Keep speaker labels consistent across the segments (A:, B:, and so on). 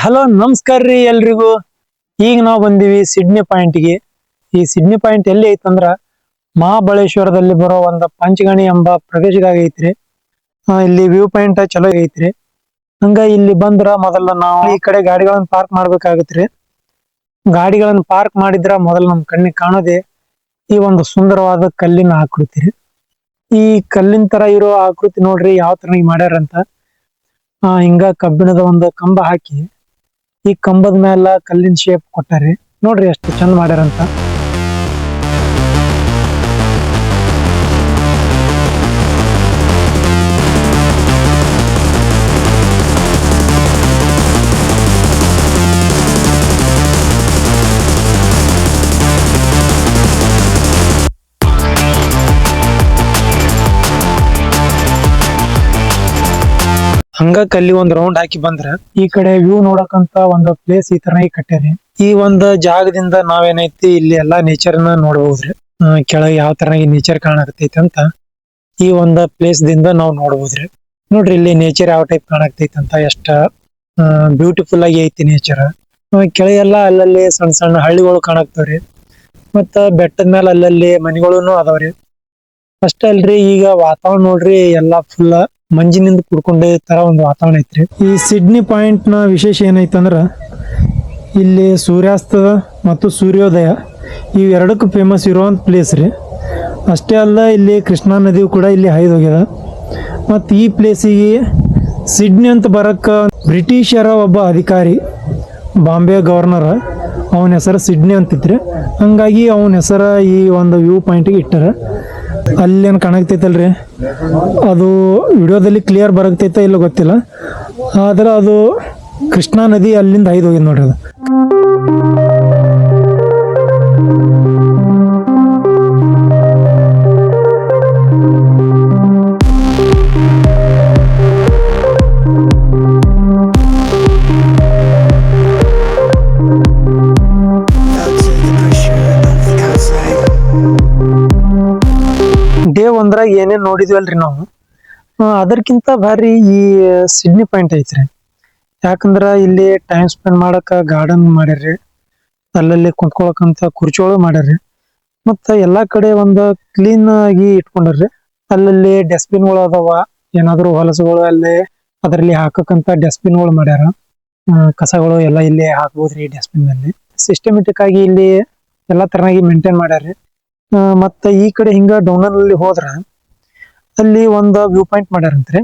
A: Hello ನಮಸ್ಕಾರ ರೀ ಎಲ್ರಿಗೂ. ಈಗ ನಾವು ಬಂದಿವಿ ಸಿಡ್ನಿ ಪಾಯಿಂಟ್ಗೆ. ಈ ಸಿಡ್ನಿ ಪಾಯಿಂಟ್ ಎಲ್ಲಿ ಐತಂದ್ರ ಮಹಾಬಳೇಶ್ವರದಲ್ಲಿ ಬರೋ ಒಂದು ಪಂಚಗಣಿ ಎಂಬ ಪ್ರದೇಶದಾಗ ಐತ್ರಿ. ಇಲ್ಲಿ ವ್ಯೂ ಪಾಯಿಂಟ್ ಚಲೋ ಐತ್ರಿ. ಹಂಗ ಇಲ್ಲಿ ಬಂದ್ರ ಮೊದಲ ನಾವು ಈ ಕಡೆ ಗಾಡಿಗಳನ್ನ ಪಾರ್ಕ್ ಮಾಡ್ಬೇಕಾಗತ್ರಿ. ಗಾಡಿಗಳನ್ನ ಪಾರ್ಕ್ ಮಾಡಿದ್ರ ಮೊದಲ ನಮ್ ಕಣ್ಣಿಗೆ ಕಾಣೋದೆ ಈ ಒಂದು ಸುಂದರವಾದ ಕಲ್ಲಿನ ಆಕೃತಿ ರೀ. ಈ ಕಲ್ಲಿನ ತರ ಇರೋ ಆಕೃತಿ ನೋಡ್ರಿ ಯಾವ ತರ ಮಾಡ್ಯಾರಂತ. ಹಿಂಗ ಕಬ್ಬಿಣದ ಒಂದು ಕಂಬ ಹಾಕಿ ಈ ಕಂಬದ ಮೇಲೆ ಕಲ್ಲಿನ ಶೇಪ್ ಕೊಟ್ಟಾರಿ. ನೋಡ್ರಿ ಎಷ್ಟು ಚಂದ ಮಾಡ್ಯಾರಂತ. ಹಂಗ ಕಲ್ಲಿ ಒಂದ್ ರೌಂಡ್ ಹಾಕಿ ಬಂದ್ರ ಈ ಕಡೆ ವ್ಯೂ ನೋಡಕಂತ ಒಂದು ಪ್ಲೇಸ್ ಈ ತರ ಕಟ್ಟ್ಯಾರಿ. ಈ ಒಂದ್ ಜಾಗದಿಂದ ನಾವೇನೈತಿ ಇಲ್ಲಿ ಎಲ್ಲಾ ನೇಚರ್ ನ ನೋಡ್ಬೋದ್ರಿ. ಕೆಳಗೆ ಯಾವ ತರ ಈ ನೇಚರ್ ಕಾಣಕತೈತಿ ಅಂತ ಈ ಒಂದ್ ಪ್ಲೇಸ್ ದಿಂದ ನಾವ್ ನೋಡ್ಬೋದ್ರಿ. ನೋಡ್ರಿ ಇಲ್ಲಿ ನೇಚರ್ ಯಾವ ಟೈಪ್ ಕಾಣಕತೈತಿ ಅಂತ. ಎಷ್ಟ ಬ್ಯೂಟಿಫುಲ್ ಆಗಿ ಐತಿ ನೇಚರ್. ಕೆಳಗೆಲ್ಲ ಅಲ್ಲಲ್ಲಿ ಸಣ್ಣ ಸಣ್ಣ ಹಳ್ಳಿಗಳು ಕಾಣಕ್ತಾವ್ರಿ. ಮತ್ತ ಬೆಟ್ಟದ ಮೇಲೆ ಅಲ್ಲಲ್ಲಿ ಮನಿಗಳು ಅದಾವ್ರಿ. ಅಷ್ಟ ಅಲ್ರಿ ಈಗ ವಾತಾವರಣ ನೋಡ್ರಿ ಎಲ್ಲಾ ಫುಲ್ ಮಂಜಿನಿಂದ ಕುಡ್ಕೊಂಡೆ ತರ ಒಂದು ವಾತಾವರಣ ಐತ್ರಿ. ಈ ಸಿಡ್ನಿ ಪಾಯಿಂಟ್ ನ ವಿಶೇಷ ಏನೈತಂದ್ರ ಇಲ್ಲಿ ಸೂರ್ಯಾಸ್ತ ಮತ್ತು ಸೂರ್ಯೋದಯ ಇವೆರಡಕ್ಕೂ ಫೇಮಸ್ ಇರುವಂತ ಪ್ಲೇಸ್ ರೀ. ಅಷ್ಟೇ ಅಲ್ಲ ಇಲ್ಲಿ ಕೃಷ್ಣಾ ನದಿಯು ಕೂಡ ಇಲ್ಲಿ ಹರಿದು ಹೋಗ್ಯದ. ಮತ್ತು ಈ ಪ್ಲೇಸಿಗೆ ಸಿಡ್ನಿ ಅಂತ ಬರಕ್ಕ ಬ್ರಿಟಿಷರ ಒಬ್ಬ ಅಧಿಕಾರಿ ಬಾಂಬೆ ಗವರ್ನರ್ ಅವನ ಹೆಸರು ಸಿಡ್ನಿ ಅಂತಿದ್ರಿ. ಹಂಗಾಗಿ ಅವನ ಹೆಸರ ಈ ಒಂದು ವ್ಯೂ ಪಾಯಿಂಟ್ಗೆ ಇಟ್ಟಾರ. ಅಲ್ಲೇನು ಕಾಣಕ್ತೈತಲ್ರಿ ಅದು ವಿಡಿಯೋದಲ್ಲಿ ಕ್ಲಿಯರ್ ಬರಕ್ತೈತ ಇಲ್ಲ ಗೊತ್ತಿಲ್ಲ. ಆದ್ರೆ ಅದು ಕೃಷ್ಣಾ ನದಿ ಅಲ್ಲಿಂದ ಹರಿದು ಹೋಗಿದೆ ನೋಡ್ರಿ. ಅದು ಡೇ ಒಂದ್ರ ಏನೇನ್ ನೋಡಿದ್ವಲ್ರಿ ನಾವು, ಅದಕ್ಕಿಂತ ಭಾರಿ ಈ ಸಿಡ್ನಿ ಪಾಯಿಂಟ್ ಐತ್ರಿ. ಯಾಕಂದ್ರ ಇಲ್ಲಿ ಟೈಮ್ ಸ್ಪೆಂಡ್ ಮಾಡಕ ಗಾರ್ಡನ್ ಮಾಡ್ಯಾರ್ರಿ. ಅಲ್ಲಲ್ಲಿ ಕುಂತ್ಕೊಳಕಂತ ಕುರ್ಚಿಗಳು ಮಾಡ್ಯಾರ್ರಿ. ಮತ್ತ ಎಲ್ಲಾ ಕಡೆ ಒಂದ್ ಕ್ಲೀನ್ ಆಗಿ ಇಟ್ಕೊಂಡ್ರಿ. ಅಲ್ಲಲ್ಲಿ ಡಸ್ಟ್ಬಿನ್ ಗಳು ಅದಾವ. ಏನಾದ್ರು ಹೊಲಸುಗಳು ಅಲ್ಲೇ ಅದರಲ್ಲಿ ಹಾಕಕ್ಕಂತ ಡಸ್ಟ್ಬಿನ್ ಗಳು ಮಾಡ್ಯಾರ. ಕಸಗಳು ಎಲ್ಲ ಇಲ್ಲಿ ಹಾಕ್ಬೋದ್ರಿ ಡಸ್ಟ್ಬಿನ್ ನಲ್ಲಿ. ಸಿಸ್ಟಮೆಟಿಕ್ ಆಗಿ ಇಲ್ಲಿ ಎಲ್ಲಾ ತರನಾಗಿ ಮೇಂಟೈನ್ ಮಾಡ್ಯಾರ್ರಿ. ಮತ್ತ ಈ ಕಡೆ ಹಿಂಗ ಡೌನರ್ ಅಲ್ಲಿ ಹೋದ್ರ ಅಲ್ಲಿ ಒಂದ್ ವ್ಯೂ ಪಾಯಿಂಟ್ ಮಾಡ್ಯಾರಂತ್ರಿ.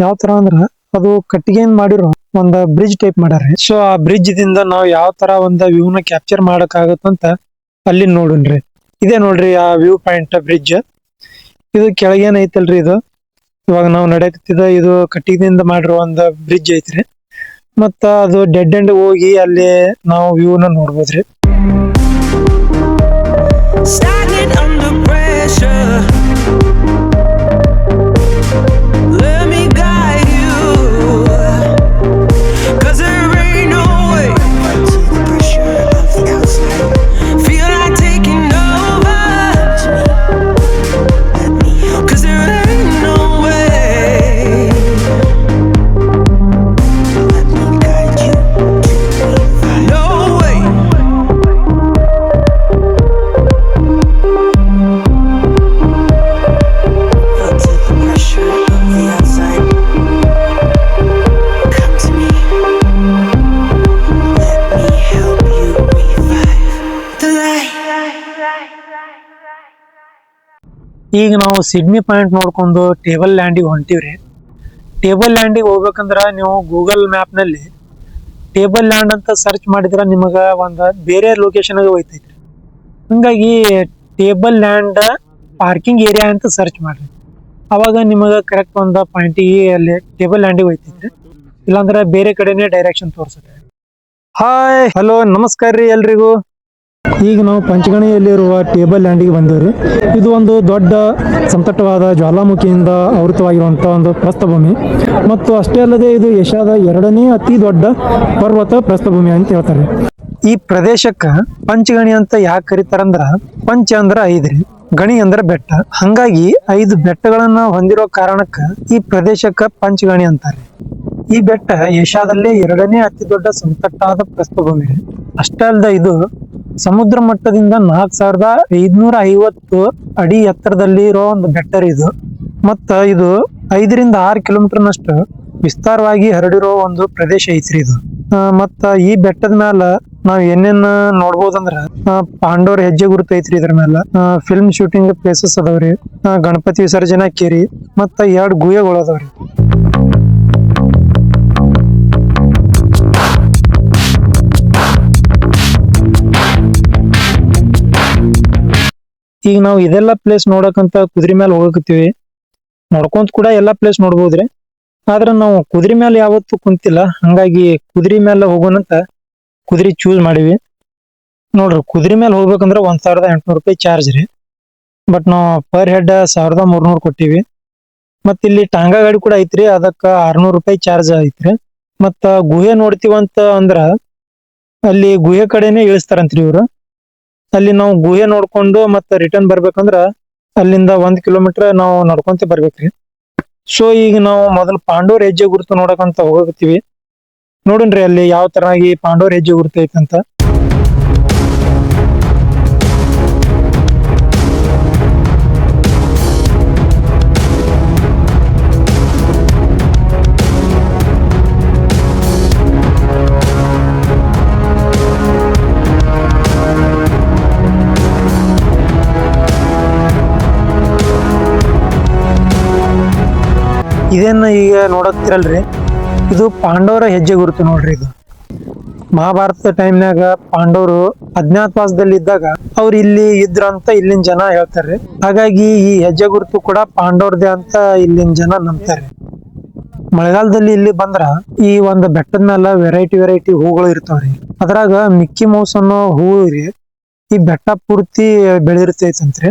A: ಯಾವ ತರ ಅಂದ್ರ ಅದು ಕಟ್ಟಿಗೆಯಿಂದ ಮಾಡಿರೋ ಒಂದ್ ಬ್ರಿಡ್ಜ್ ಟೈಪ್ ಮಾಡ್ಯಾರ್ರಿ. ಸೊ ಆ ಬ್ರಿಡ್ಜ್ ದಿಂದ ನಾವ್ ಯಾವ ತರ ಒಂದ್ ವ್ಯೂ ನ ಕ್ಯಾಪ್ಚರ್ ಮಾಡಕ್ ಆಗತ್ತಂತ ಅಲ್ಲಿ ನೋಡನ್ರಿ. ಇದೇ ನೋಡ್ರಿ ಆ ವ್ಯೂ ಪಾಯಿಂಟ್ ಬ್ರಿಡ್ಜ್. ಇದು ಕೆಳಗೇನ್ ಐತಲ್ರಿ ಇದು ಇವಾಗ ನಾವ್ ನಡೆಯಕತ್ತಿದ ಇದು ಕಟ್ಟಿಗೆದಿಂದ ಮಾಡಿರೋ ಒಂದ್ ಬ್ರಿಡ್ಜ್ ಐತ್ರಿ. ಮತ್ತ ಅದು ಡೆಡ್ ಎಂಡ್ ಹೋಗಿ ಅಲ್ಲಿ ನಾವು ವ್ಯೂ ನ ನೋಡ್ಬೋದ್ರಿ. Standing under pressure, let me guide you, 'cause there ain't no way to the pressure of the outside. Feel like taking over, 'cause there ain't no way. Let me guide you to me, no way. ಈಗ ನಾವು Sydney point ನೋಡ್ಕೊಂಡು table ಲ್ಯಾಂಡಿಗೆ ಹೊಂಟಿವ್ರಿ. Table ಲ್ಯಾಂಡಿಗೆ ಹೋಗ್ಬೇಕಂದ್ರ ನೀವು Google map ನಲ್ಲಿ table land ಅಂತ search ಮಾಡಿದ್ರ ನಿಮಗ ಒಂದ್ ಬೇರೆ ಲೊಕೇಶನ್ ಹೋಯ್ತೈತ್ರಿ. ಹಂಗಾಗಿ ಟೇಬಲ್ ಲ್ಯಾಂಡ್ ಪಾರ್ಕಿಂಗ್ ಏರಿಯಾ ಅಂತ ಸರ್ಚ್ ಮಾಡ್ರಿ. ಅವಾಗ ನಿಮಗ ಕರೆಕ್ಟ್ ಒಂದ್ ಪಾಯಿಂಟಿಗೆ ಅಲ್ಲಿ ಟೇಬಲ್ ಲ್ಯಾಂಡಿಗೆ ಹೋಯ್ತೈತ್ರಿ. ಇಲ್ಲಾಂದ್ರ ಬೇರೆ ಕಡೆನೆ ಡೈರೆಕ್ಷನ್ ತೋರ್ಸುತ್ತೆ. ಹಾಯ್ ಹಲೋ ನಮಸ್ಕಾರ ರೀ ಎಲ್ರಿಗೂ. ಈಗ ನಾವು ಪಂಚಗಣಿಯಲ್ಲಿರುವ ಟೇಬಲ್ ಲ್ಯಾಂಡಿಗೆ ಬಂದೇವ್ರಿ. ಇದು ಒಂದು ದೊಡ್ಡ ಸಂತಟವಾದ ಜ್ವಾಲಾಮುಖಿಯಿಂದ ಆವೃತವಾಗಿರುವಂತಹ ಒಂದು ಪ್ರಸ್ಥಭೂಮಿ. ಮತ್ತು ಅಷ್ಟೇ ಅಲ್ಲದೆ ಇದು ಏಷ್ಯಾದ 2ನೇ ಅತಿ ದೊಡ್ಡ ಪರ್ವತ ಪ್ರಸ್ಥಭೂಮಿ ಅಂತ ಹೇಳ್ತಾರೆ. ಈ ಪ್ರದೇಶಕ್ಕ ಪಂಚಗಣಿ ಅಂತ ಯಾಕೆ ಕರೀತಾರಂದ್ರ ಪಂಚ ಅಂದ್ರ 5 ರೀ, ಗಣಿ ಅಂದ್ರ ಬೆಟ್ಟ. ಹಂಗಾಗಿ 5 ಬೆಟ್ಟಗಳನ್ನ ಹೊಂದಿರೋ ಕಾರಣಕ್ಕ ಈ ಪ್ರದೇಶಕ್ಕ ಪಂಚಗಣಿ ಅಂತಾರೆ. ಈ ಬೆಟ್ಟ ಏಷ್ಯಾದಲ್ಲೇ 2ನೇ ಅತಿ ದೊಡ್ಡ ಸಮತಟ್ಟಾದ ಪ್ರಸ್ಥಭೂಮಿ. ಅಷ್ಟೇ ಅಲ್ಲದೆ ಇದು ಸಮುದ್ರ ಮಟ್ಟದಿಂದ 4550 ಅಡಿ ಎತ್ತರದಲ್ಲಿ ಇರೋ ಒಂದು ಬೆಟ್ಟ ರೀ ಇದು. ಮತ್ತ ಇದು 5ರಿಂದ 6 ಕಿಲೋಮೀಟರ್ ನಷ್ಟು ವಿಸ್ತಾರವಾಗಿ ಹರಡಿರೋ ಒಂದು ಪ್ರದೇಶ ಐತ್ರಿ ಇದು. ಮತ್ತ ಈ ಬೆಟ್ಟದ ಮ್ಯಾಲ ನಾವ್ ಏನೇನ್ ನೋಡ್ಬೋದಂದ್ರ ಪಾಂಡವರ ಹೆಜ್ಜೆ ಗುರುತು ಐತ್ರಿ. ಇದ್ರ ಮ್ಯಾಲ ಫಿಲ್ಮ್ ಶೂಟಿಂಗ್ ಪ್ಲೇಸಸ್ ಅದಾವ್ರಿ, ಗಣಪತಿ ವಿಸರ್ಜನಾ ಕೇರಿ, ಮತ್ತ 2 ಗುಹೆಗಳು ಅದಾವ್ರಿ. ಈಗ ನಾವು ಇದೆಲ್ಲ ಪ್ಲೇಸ್ ನೋಡಕಂತ ಕುದುರೆ ಮೇಲೆ ಹೋಗಕತ್ತೀವಿ. ನೋಡ್ಕೊಂತ ಕೂಡ ಎಲ್ಲಾ ಪ್ಲೇಸ್ ನೋಡ್ಬೋದ್ರಿ. ಆದ್ರ ನಾವು ಕುದುರೆ ಮೇಲೆ ಯಾವತ್ತೂ ಕುಂತಿಲ್ಲ, ಹಂಗಾಗಿ ಕುದುರೆ ಮೇಲೆ ಹೋಗೋಣಂತ ಕುದುರೆ ಚೂಸ್ ಮಾಡಿವಿ. ನೋಡ್ರಿ, ಕುದುರೆ ಮೇಲೆ ಹೋಗ್ಬೇಕಂದ್ರ 1800 ರೂಪಾಯಿ ಚಾರ್ಜ್ ರೀ. ಬಟ್ ನಾವು ಪರ್ ಹೆಡ್ 1300 ಕೊಟ್ಟಿವಿ. ಮತ್ತ ಇಲ್ಲಿ ಟಾಂಗಾ ಗಾಡಿ ಕೂಡ ಐತ್ರಿ, ಅದಕ್ಕ 600 ರೂಪಾಯಿ ಚಾರ್ಜ್ ಐತ್ರಿ. ಮತ್ತ ಗುಹೆ ನೋಡ್ತೀವಂತ ಅಂದ್ರ ಅಲ್ಲಿ ಗುಹೆ ಕಡೆನೆ ಇಳಿಸ್ತಾರಂತ್ರಿ ಇವ್ರು. ಅಲ್ಲಿ ನಾವು ಗುಹೆ ನೋಡ್ಕೊಂಡು ಮತ್ತ ರಿಟರ್ನ್ ಬರ್ಬೇಕಂದ್ರ ಅಲ್ಲಿಂದ 1 ಕಿಲೋಮೀಟರ್ ನಾವು ನಡ್ಕೊಂತ ಬರ್ಬೇಕ್ರಿ. ಸೊ ಈಗ ನಾವು ಮೊದಲು ಪಾಂಡವರ ಹೆಜ್ಜೆ ಗುರುತು ನೋಡಕಂತ ಹೋಗಕತ್ತೀವಿ. ನೋಡನ್ರಿ ಅಲ್ಲಿ ಯಾವ ತರನಾಗಿ ಪಾಂಡವರ ಹೆಜ್ಜೆ ಗುರುತು ಐತಂತ. ಇದೇನ ಈಗ ನೋಡಕ್ತಿರಲ್ರಿ, ಇದು ಪಾಂಡವರ ಹೆಜ್ಜೆ ಗುರುತು ನೋಡ್ರಿ. ಇದು ಮಹಾಭಾರತದ ಟೈಮ್ನಾಗ ಪಾಂಡವರು ಅಜ್ಞಾತವಾಸದಲ್ಲಿ ಇದ್ದಾಗ ಅವ್ರು ಇಲ್ಲಿ ಇದ್ರಂತ ಇಲ್ಲಿನ ಜನ ಹೇಳ್ತಾರೆ. ಹಾಗಾಗಿ ಈ ಹೆಜ್ಜೆ ಗುರುತು ಕೂಡ ಪಾಂಡವ್ರದೇ ಅಂತ ಇಲ್ಲಿನ ಜನ ನಂಬ್ತಾರೆ. ಮಳೆಗಾಲದಲ್ಲಿ ಇಲ್ಲಿ ಬಂದ್ರ ಈ ಒಂದು ಬೆಟ್ಟದ ಮೇಲೆ ವೆರೈಟಿ ಹೂಗಳು ಇರ್ತಾವ್ರಿ. ಅದ್ರಾಗ ಮಿಕ್ಕಿ ಮೌಸ್ ಅನ್ನೋ ಹೂವು ರೀ ಈ ಬೆಟ್ಟ ಪೂರ್ತಿ ಬೆಳಿರ್ತೈತಂತ್ರಿ.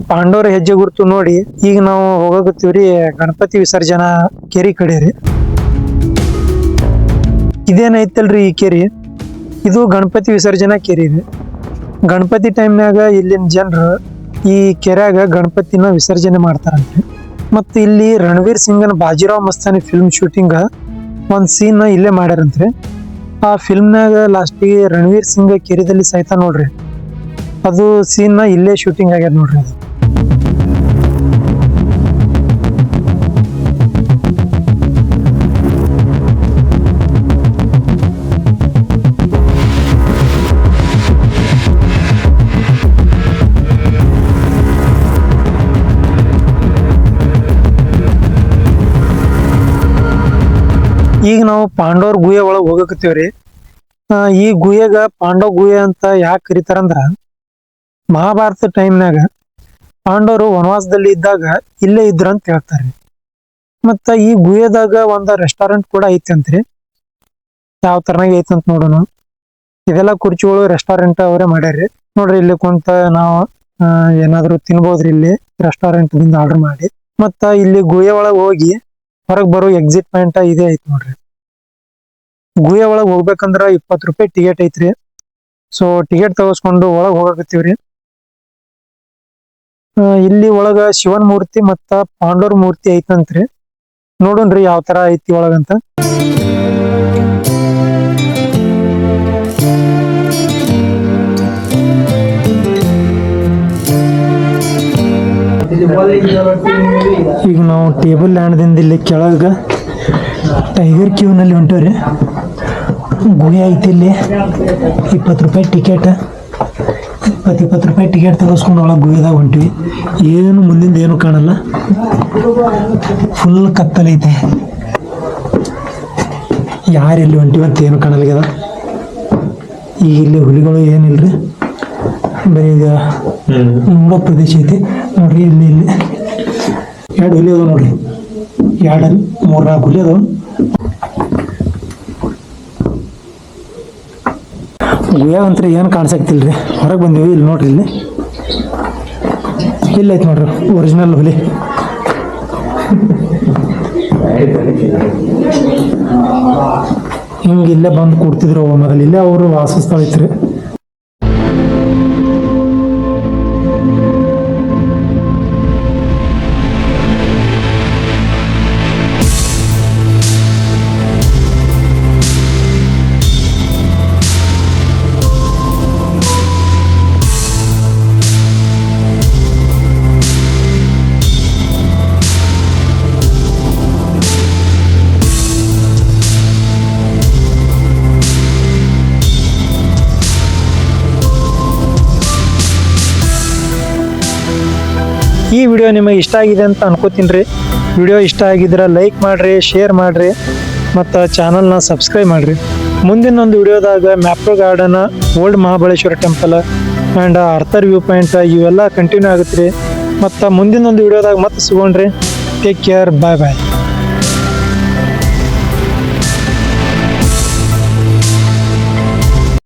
A: ಪಾಂಡವರ ಹೆಜ್ಜೆ ಗುರುತು ನೋಡಿ ಈಗ ನಾವು ಹೋಗಕತ್ತೀವ್ರಿ ಗಣಪತಿ ವಿಸರ್ಜನಾ ಕೆರಿ ಕಡೆ ರೀ. ಇದೇನೈತಲ್ರಿ ಈ ಕೆರಿ, ಇದು ಗಣಪತಿ ವಿಸರ್ಜನಾ ಕೆರಿ ರೀ. ಗಣಪತಿ ಟೈಮ್ನಾಗ ಇಲ್ಲಿನ ಜನರು ಈ ಕೆರೆಯಾಗ ಗಣಪತಿನ ವಿಸರ್ಜನೆ ಮಾಡ್ತಾರಂತ್ರಿ. ಮತ್ತ ಇಲ್ಲಿ ರಣವೀರ್ ಸಿಂಗನ ಬಾಜಿರಾವ್ ಮಸ್ತಾನಿ ಫಿಲ್ಮ್ ಶೂಟಿಂಗ್ ಒಂದ್ ಸೀನ್ ಇಲ್ಲೇ ಮಾಡ್ಯಾರಂತ್ರಿ. ಆ ಫಿಲ್ಮ್ನಾಗ ಲಾಸ್ಟಿಗೆ ರಣವೀರ್ ಸಿಂಗ್ ಕೆರಿದಲ್ಲಿ ಸಹಿತ ನೋಡ್ರಿ, ಅದು ಸೀನ್ ಇಲ್ಲೇ ಶೂಟಿಂಗ್ ಆಗ್ಯದ ನೋಡ್ರಿ. ಅದು ಈಗ ನಾವು ಪಾಂಡವರ ಗುಹೆ ಒಳಗ್ ಹೋಗಕತ್ತೀವ್ರಿ. ಈ ಗುಹೆಗ ಪಾಂಡವ ಗುಹೆ ಅಂತ ಯಾಕೆ ಕರೀತಾರಂದ್ರ ಮಹಾಭಾರತ ಟೈಮ್ನಾಗ ಪಾಂಡವರು ವನವಾಸದಲ್ಲಿ ಇದ್ದಾಗ ಇಲ್ಲೇ ಇದ್ರಂತ ಹೇಳ್ತಾರೆ. ಮತ್ತ ಈ ಗುಹೆದಾಗ ಒಂದ ರೆಸ್ಟೋರೆಂಟ್ ಕೂಡ ಐತಂತ್ರಿ. ಯಾವ ತರನಾಗ ಐತಂತ ನೋಡೋಣ. ಇದೆಲ್ಲ ಕುರ್ಚಿಗಳು ರೆಸ್ಟೋರೆಂಟ್ ಅವರೇ ಮಾಡ್ಯಾರ್ರಿ. ನೋಡ್ರಿ ಇಲ್ಲಿ ಕುಂತ ನಾವು ಏನಾದ್ರು ತಿನ್ಬೋದ್ರಿ ಇಲ್ಲಿ ರೆಸ್ಟೋರೆಂಟ್ ದಿಂದ ಆರ್ಡರ್ ಮಾಡಿ. ಮತ್ತ ಇಲ್ಲಿ ಗುಹೆ ಒಳಗ್ ಹೋಗಿ ಹೊರಗ್ ಬರೋ ಎಕ್ಸಿಟ್ ಪಾಯಿಂಟ್ ಇದೇ ಐತಿ ನೋಡ್ರಿ. ಗುಹೆ ಒಳಗ್ ಹೋಗ್ಬೇಕಂದ್ರ 20 ರೂಪಾಯಿ ಟಿಕೆಟ್ ಐತ್ರಿ. ಸೊ ಟಿಕೆಟ್ ತಗೋಸ್ಕೊಂಡು ಒಳಗ್ ಹೋಗಕತ್ತೀವ್ರಿ. ಇಲ್ಲಿ ಒಳಗ ಶಿವನ್ ಮೂರ್ತಿ ಮತ್ತ ಪಾಂಡವರ ಮೂರ್ತಿ ಐತಂತ್ರಿ. ನೋಡೋಣ್ರಿ ಯಾವ ತರ ಐತಿ ಒಳಗಂತ. ಈಗ ನಾವು ಟೇಬಲ್ ಲ್ಯಾಂಡ್ದಿಂದ ಇಲ್ಲಿ ಕೆಳಗ ಟೈಗರ್ ಕ್ಯೂನಲ್ಲಿ ಹೊಂಟವ್ರಿ. ಗುಹೆ ಐತಿ ಇಲ್ಲಿ. 20 ರೂಪಾಯಿ ಟಿಕೆಟ್, 20 ರೂಪಾಯಿ ಟಿಕೆಟ್ ತಗೋಸ್ಕೊಂಡು ಒಳಗೆ ಗುಹೆದಾಗ ಹೊಂಟಿವಿ. ಏನು ಮುಂದಿಂದ ಏನು ಕಾಣಲ್ಲ, ಫುಲ್ ಕತ್ತಲೈತೆ. ಯಾರೆಲ್ಲಿ ಹೊಂಟಿವಿ ಅಂತ ಏನು ಕಾಣಲ್ಗದ. ಈಗ ಇಲ್ಲಿ ಹುಲಿಗಳು ಏನಿಲ್ರಿ, ಬರೀ ಈಗ ನೋಡೋ ಪ್ರದೇಶ ಐತಿ ನೋಡ್ರಿ. ಇಲ್ಲಿ 2 ಹುಲಿ ಅದಾವ ನೋಡ್ರಿ, 2-3-4 ಹುಲಿ ಅದಾವ. ಗುಹೆಯಾಗ ಅಂತ ಏನು ಕಾಣಿಸಕ್ತಿಲ್ರಿ, ಹೊರಗೆ ಬಂದೀವಿ. ಇಲ್ಲಿ ನೋಡ್ರಿ, ಇಲ್ಲಿ ಐತಿ ನೋಡ್ರಿ ಒರಿಜಿನಲ್ ಹುಲಿ. ಹಿಂಗೆ ಇಲ್ಲೇ ಬಂದು ಕೂಡ್ತಿದ್ರು ಮೊದಲು. ಇಲ್ಲೇ ಅವರು ವಾಸಸ್ಥಳ ಐತ್ರಿ. ಈ ವಿಡಿಯೋ ನಿಮಗೆ ಇಷ್ಟ ಆಗಿದೆ ಅಂತ ಅನ್ಕೋತೀನಿ ರೀ. ವಿಡಿಯೋ ಇಷ್ಟ ಆಗಿದ್ರೆ ಲೈಕ್ ಮಾಡಿರಿ, ಶೇರ್ ಮಾಡಿರಿ ಮತ್ತು ಚಾನಲ್ನ ಸಬ್ಸ್ಕ್ರೈಬ್ ಮಾಡಿರಿ. ಮುಂದಿನ ಒಂದು ವಿಡಿಯೋದಾಗ Mapro garden, old Mahabaleshwar temple and Arthur view point ಇವೆಲ್ಲ ಕಂಟಿನ್ಯೂ ಆಗುತ್ತೆ ರೀ. ಮತ್ತು ಮುಂದಿನ ಒಂದು ವಿಡಿಯೋದಾಗ ಮತ್ತೆ ಸಿಗೋಣ್ರಿ. ಟೇಕ್ ಕೇರ್, ಬಾಯ್ ಬಾಯ್.